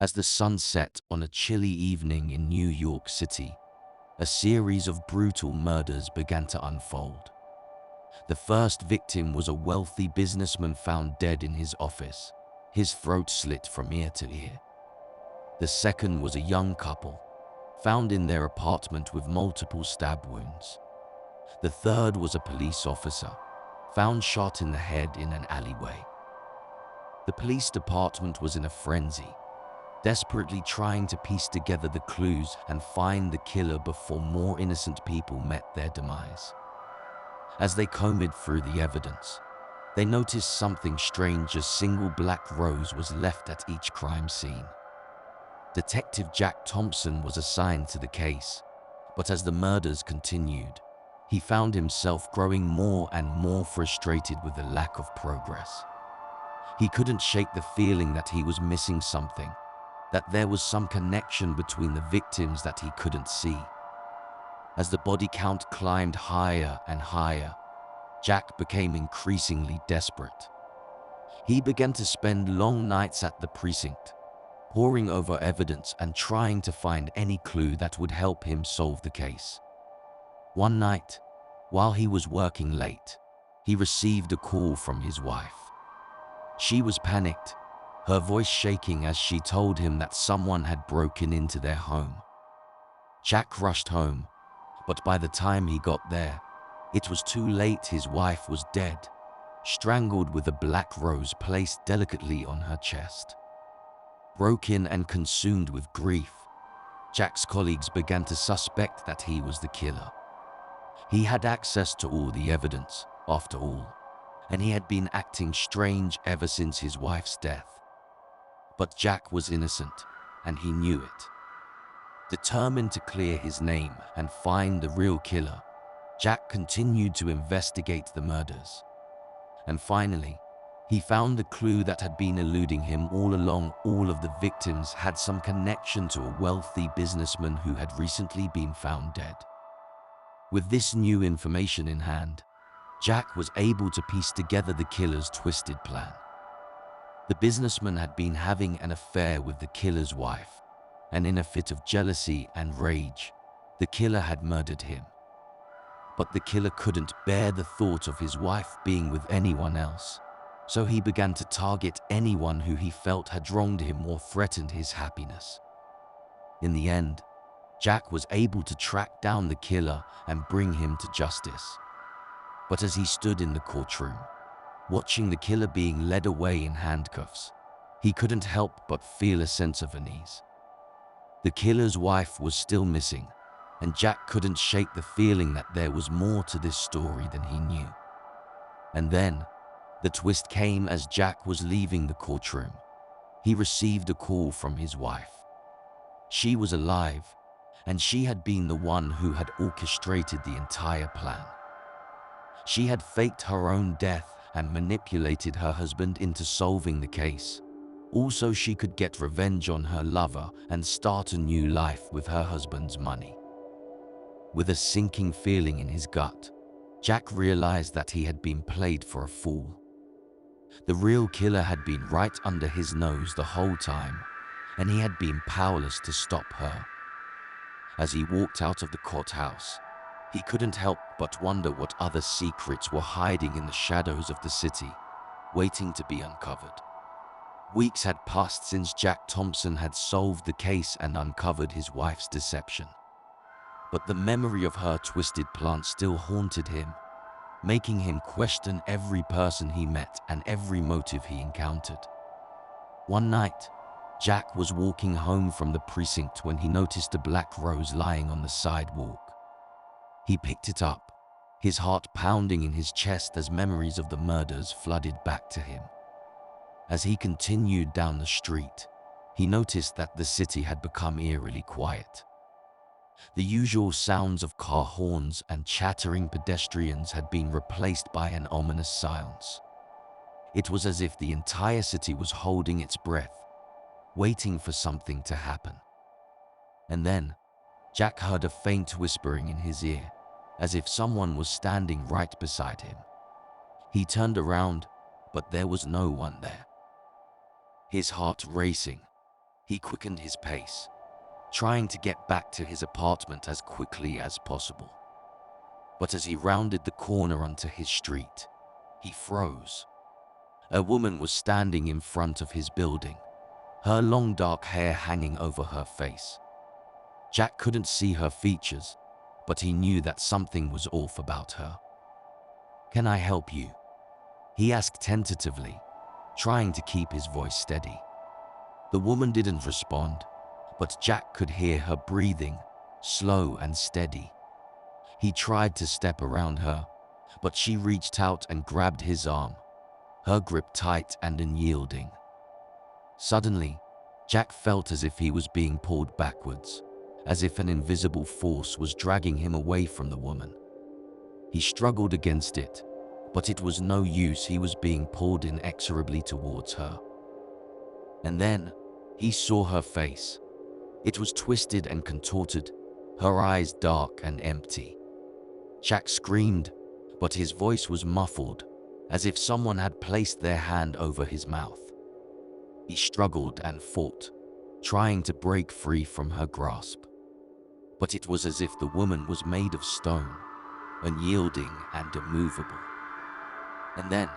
As the sun set on a chilly evening in New York City, a series of brutal murders began to unfold. The first victim was a wealthy businessman found dead in his office, his throat slit from ear to ear. The second was a young couple, found in their apartment with multiple stab wounds. The third was a police officer, found shot in the head in an alleyway. The police department was in a frenzy, desperately trying to piece together the clues and find the killer before more innocent people met their demise. As they combed through the evidence, they noticed something strange. A single black rose was left at each crime scene. Detective Jack Thompson was assigned to the case, but as the murders continued, he found himself growing more and more frustrated with the lack of progress. He couldn't shake the feeling that he was missing something, that there was some connection between the victims that he couldn't see. As the body count climbed higher and higher, Jack became increasingly desperate. He began to spend long nights at the precinct, poring over evidence and trying to find any clue that would help him solve the case. One night, while he was working late, he received a call from his wife. She was panicked, her voice shaking as she told him that someone had broken into their home. Jack rushed home, but by the time he got there, it was too late. His wife was dead, strangled with a black rose placed delicately on her chest. Broken and consumed with grief, Jack's colleagues began to suspect that he was the killer. He had access to all the evidence, after all, and he had been acting strange ever since his wife's death. But Jack was innocent, and he knew it. Determined to clear his name and find the real killer, Jack continued to investigate the murders. And finally, he found the clue that had been eluding him all along. All of the victims had some connection to a wealthy businessman who had recently been found dead. With this new information in hand, Jack was able to piece together the killer's twisted plan. The businessman had been having an affair with the killer's wife, and in a fit of jealousy and rage, the killer had murdered him. But the killer couldn't bear the thought of his wife being with anyone else, so he began to target anyone who he felt had wronged him or threatened his happiness. In the end, Jack was able to track down the killer and bring him to justice. But as he stood in the courtroom, watching the killer being led away in handcuffs, he couldn't help but feel a sense of unease. The killer's wife was still missing, and Jack couldn't shake the feeling that there was more to this story than he knew. And then, the twist came as Jack was leaving the courtroom. He received a call from his wife. She was alive, and she had been the one who had orchestrated the entire plan. She had faked her own death and manipulated her husband into solving the case. Also, she could get revenge on her lover and start a new life with her husband's money. With a sinking feeling in his gut, Jack realized that he had been played for a fool. The real killer had been right under his nose the whole time, and he had been powerless to stop her. As he walked out of the courthouse, he couldn't help but wonder what other secrets were hiding in the shadows of the city, waiting to be uncovered. Weeks had passed since Jack Thompson had solved the case and uncovered his wife's deception. But the memory of her twisted plan still haunted him, making him question every person he met and every motive he encountered. One night, Jack was walking home from the precinct when he noticed a black rose lying on the sidewalk. He picked it up, his heart pounding in his chest as memories of the murders flooded back to him. As he continued down the street, he noticed that the city had become eerily quiet. The usual sounds of car horns and chattering pedestrians had been replaced by an ominous silence. It was as if the entire city was holding its breath, waiting for something to happen. And then, Jack heard a faint whispering in his ear, as if someone was standing right beside him. He turned around, but there was no one there. His heart racing, He quickened his pace, trying to get back to his apartment as quickly as possible. But as he rounded the corner onto his street, he froze. A woman was standing in front of his building, her long dark hair hanging over her face. Jack couldn't see her features, but he knew that something was off about her. "Can I help you?" he asked tentatively, trying to keep his voice steady. The woman didn't respond, but Jack could hear her breathing, slow and steady. He tried to step around her, but she reached out and grabbed his arm, her grip tight and unyielding. Suddenly, Jack felt as if he was being pulled backwards, as if an invisible force was dragging him away from the woman. He struggled against it, but it was no use. He was being pulled inexorably towards her. And then, he saw her face. It was twisted and contorted, her eyes dark and empty. Jack screamed, but his voice was muffled, as if someone had placed their hand over his mouth. He struggled and fought, trying to break free from her grasp. But it was as if the woman was made of stone, unyielding and immovable. And then,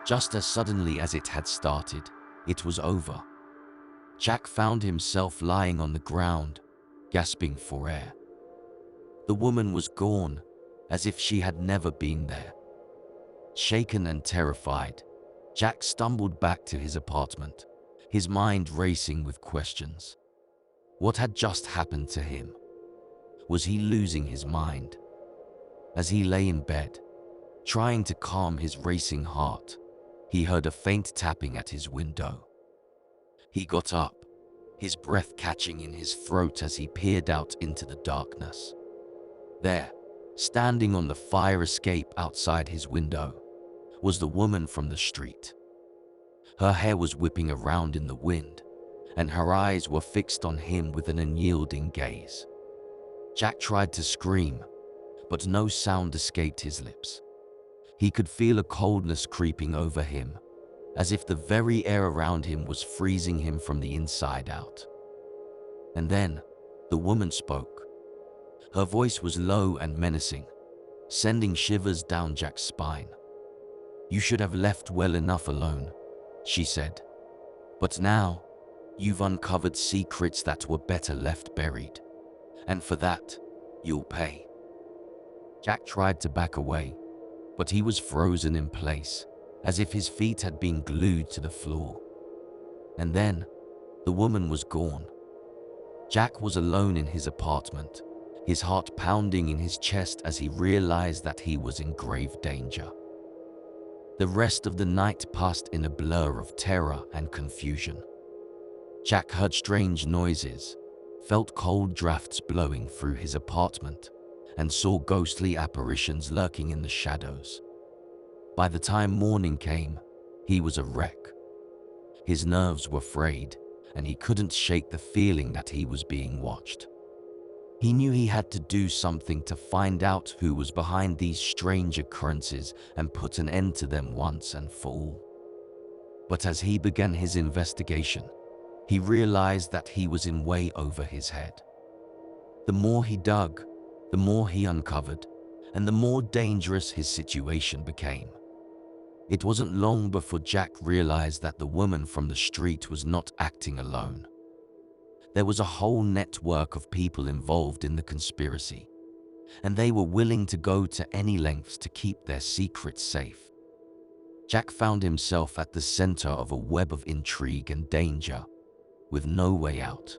just as suddenly as it had started, it was over. Jack found himself lying on the ground, gasping for air. The woman was gone, as if she had never been there. Shaken and terrified, Jack stumbled back to his apartment, his mind racing with questions. What had just happened to him? Was he losing his mind? As he lay in bed, trying to calm his racing heart, he heard a faint tapping at his window. He got up, his breath catching in his throat as he peered out into the darkness. There, standing on the fire escape outside his window, was the woman from the street. Her hair was whipping around in the wind, and her eyes were fixed on him with an unyielding gaze. Jack tried to scream, but no sound escaped his lips. He could feel a coldness creeping over him, as if the very air around him was freezing him from the inside out. And then, the woman spoke. Her voice was low and menacing, sending shivers down Jack's spine. "You should have left well enough alone," she said. "But now, you've uncovered secrets that were better left buried. And for that, you'll pay." Jack tried to back away, but he was frozen in place, as if his feet had been glued to the floor. And then, the woman was gone. Jack was alone in his apartment, his heart pounding in his chest as he realized that he was in grave danger. The rest of the night passed in a blur of terror and confusion. Jack heard strange noises, felt cold drafts blowing through his apartment, and saw ghostly apparitions lurking in the shadows. By the time morning came, he was a wreck. His nerves were frayed, and he couldn't shake the feeling that he was being watched. He knew he had to do something to find out who was behind these strange occurrences and put an end to them once and for all. But as he began his investigation, he realized that he was in way over his head. The more he dug, the more he uncovered, and the more dangerous his situation became. It wasn't long before Jack realized that the woman from the street was not acting alone. There was a whole network of people involved in the conspiracy, and they were willing to go to any lengths to keep their secrets safe. Jack found himself at the center of a web of intrigue and danger, with no way out.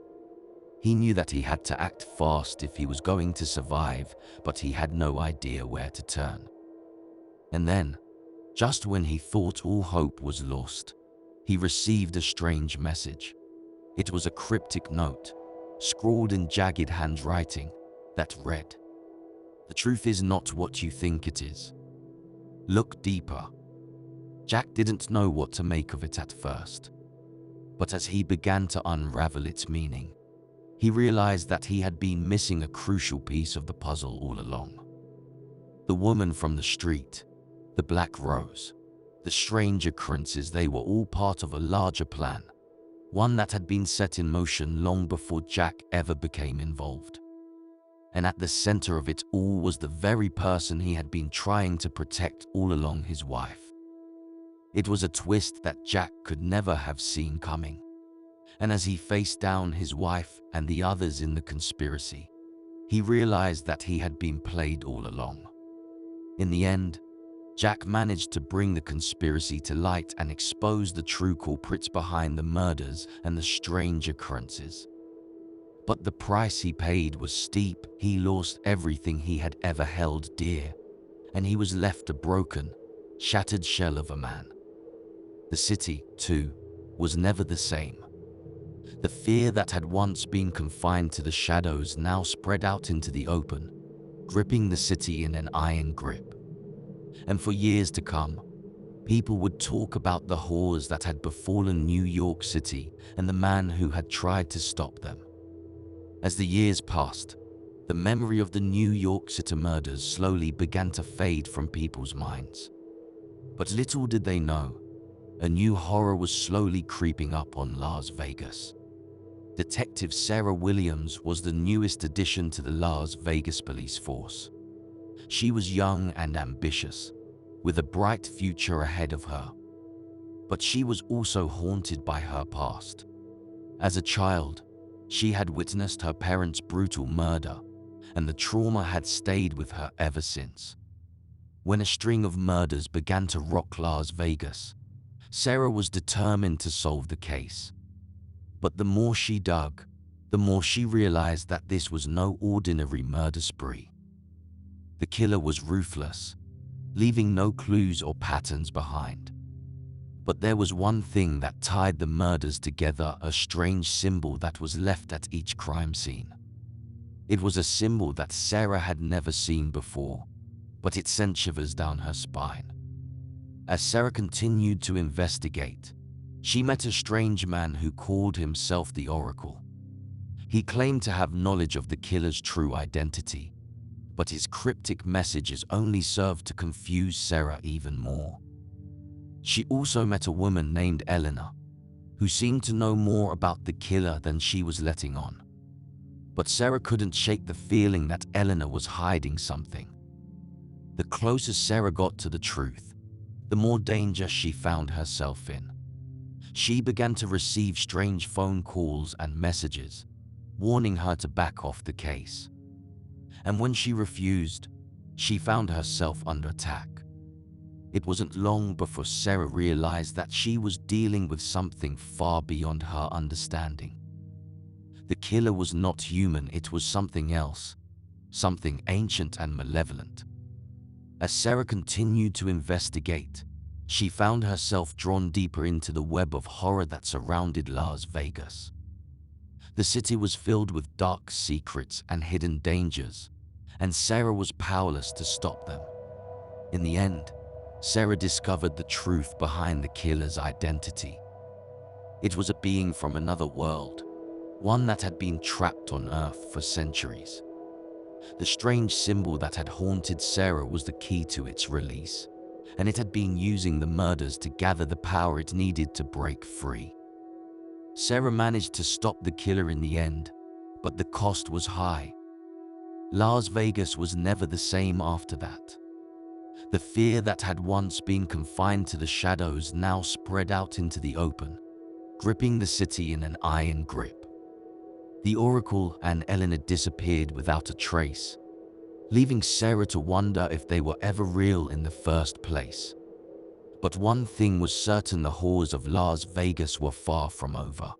He knew that he had to act fast if he was going to survive, but he had no idea where to turn. And then, just when he thought all hope was lost, he received a strange message. It was a cryptic note, scrawled in jagged handwriting, that read, "The truth is not what you think it is. Look deeper." Jack didn't know what to make of it at first, but as he began to unravel its meaning, he realized that he had been missing a crucial piece of the puzzle all along. The woman from the street, the Black Rose, the strange occurrences, they were all part of a larger plan, one that had been set in motion long before Jack ever became involved. And at the center of it all was the very person he had been trying to protect all along, his wife. It was a twist that Jack could never have seen coming. And as he faced down his wife and the others in the conspiracy, he realized that he had been played all along. In the end, Jack managed to bring the conspiracy to light and expose the true culprits behind the murders and the strange occurrences. But the price he paid was steep. He lost everything he had ever held dear, and he was left a broken, shattered shell of a man. The city, too, was never the same. The fear that had once been confined to the shadows now spread out into the open, gripping the city in an iron grip. And for years to come, people would talk about the horrors that had befallen New York City and the man who had tried to stop them. As the years passed, the memory of the New York City murders slowly began to fade from people's minds. But little did they know, a new horror was slowly creeping up on Las Vegas. Detective Sarah Williams was the newest addition to the Las Vegas police force. She was young and ambitious, with a bright future ahead of her. But she was also haunted by her past. As a child, she had witnessed her parents' brutal murder, and the trauma had stayed with her ever since. When a string of murders began to rock Las Vegas, Sarah was determined to solve the case. But the more she dug, the more she realized that this was no ordinary murder spree. The killer was ruthless, leaving no clues or patterns behind. But there was one thing that tied the murders together, a strange symbol that was left at each crime scene. It was a symbol that Sarah had never seen before, but it sent shivers down her spine. As Sarah continued to investigate, she met a strange man who called himself the Oracle. He claimed to have knowledge of the killer's true identity, but his cryptic messages only served to confuse Sarah even more. She also met a woman named Eleanor, who seemed to know more about the killer than she was letting on. But Sarah couldn't shake the feeling that Eleanor was hiding something. The closer Sarah got to the truth, the more danger she found herself in. She began to receive strange phone calls and messages, warning her to back off the case. And when she refused, she found herself under attack. It wasn't long before Sarah realized that she was dealing with something far beyond her understanding. The killer was not human, it was something else, something ancient and malevolent. As Sarah continued to investigate, she found herself drawn deeper into the web of horror that surrounded Las Vegas. The city was filled with dark secrets and hidden dangers, and Sarah was powerless to stop them. In the end, Sarah discovered the truth behind the killer's identity. It was a being from another world, one that had been trapped on Earth for centuries. The strange symbol that had haunted Sarah was the key to its release, and it had been using the murders to gather the power it needed to break free. Sarah managed to stop the killer in the end, but the cost was high. Las Vegas was never the same after that. The fear that had once been confined to the shadows now spread out into the open, gripping the city in an iron grip. The Oracle and Eleanor disappeared without a trace, leaving Sarah to wonder if they were ever real in the first place. But one thing was certain, the horrors of Las Vegas were far from over.